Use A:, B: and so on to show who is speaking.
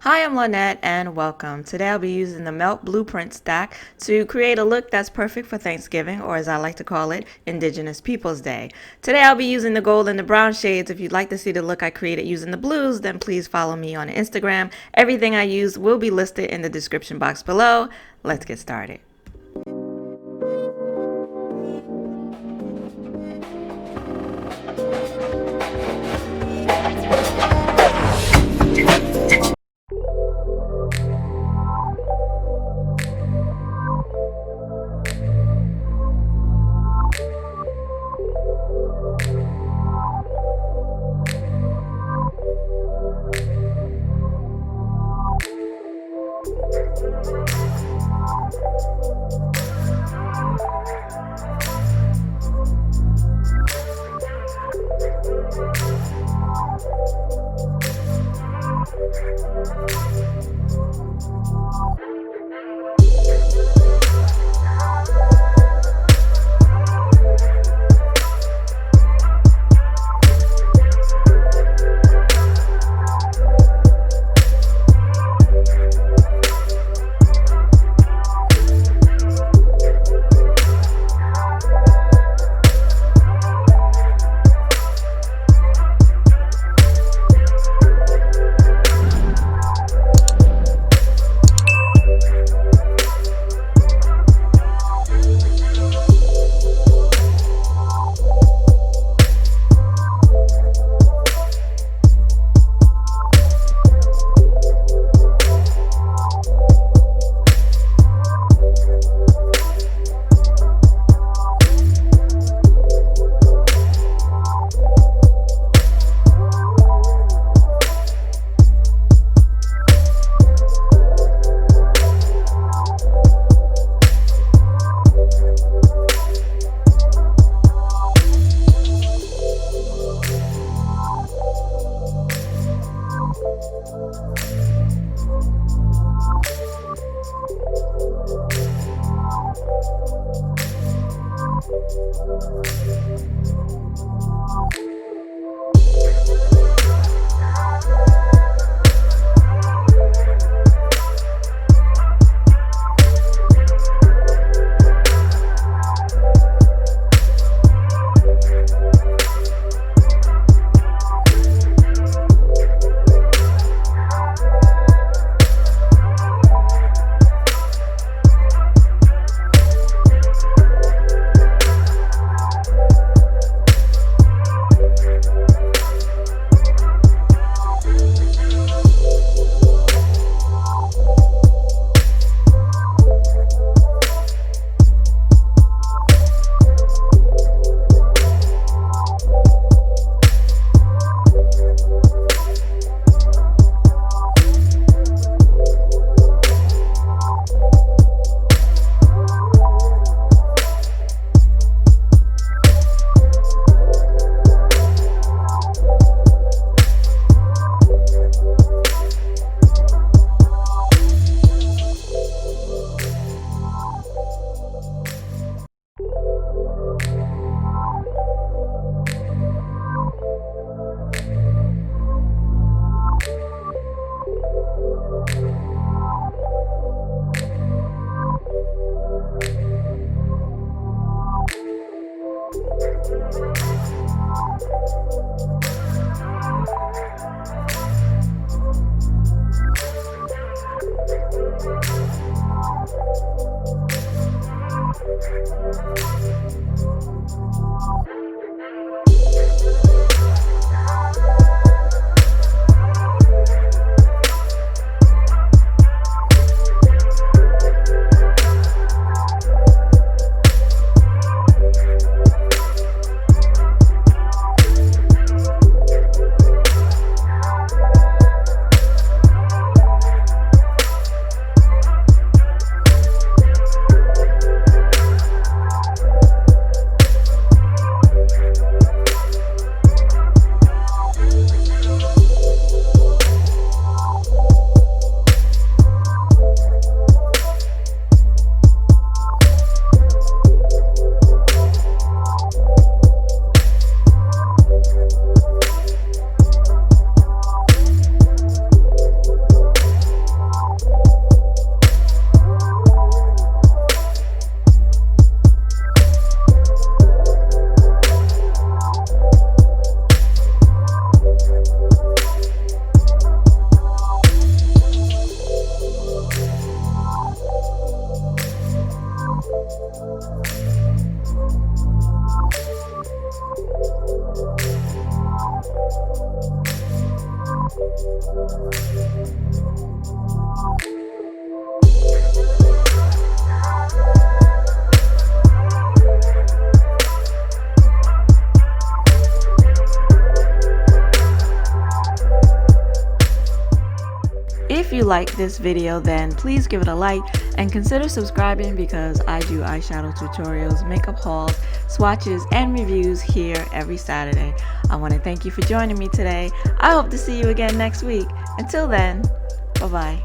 A: Hi, I'm Lynette and welcome. Today I'll be using the Melt Blueprint stack to create a look that's perfect for Thanksgiving, or as I like to call it, Indigenous Peoples Day. Today I'll be using the gold and the brown shades. If you'd like to see the look I created using the blues, then please follow me on Instagram. Everything I use will be listed in the description box below. Let's get started. If you like this video, then please give it a like and consider subscribing because I do eyeshadow tutorials, makeup hauls, swatches, and reviews here every Saturday. I want to thank you for joining me today. I hope to see you again next week. Until then, bye-bye.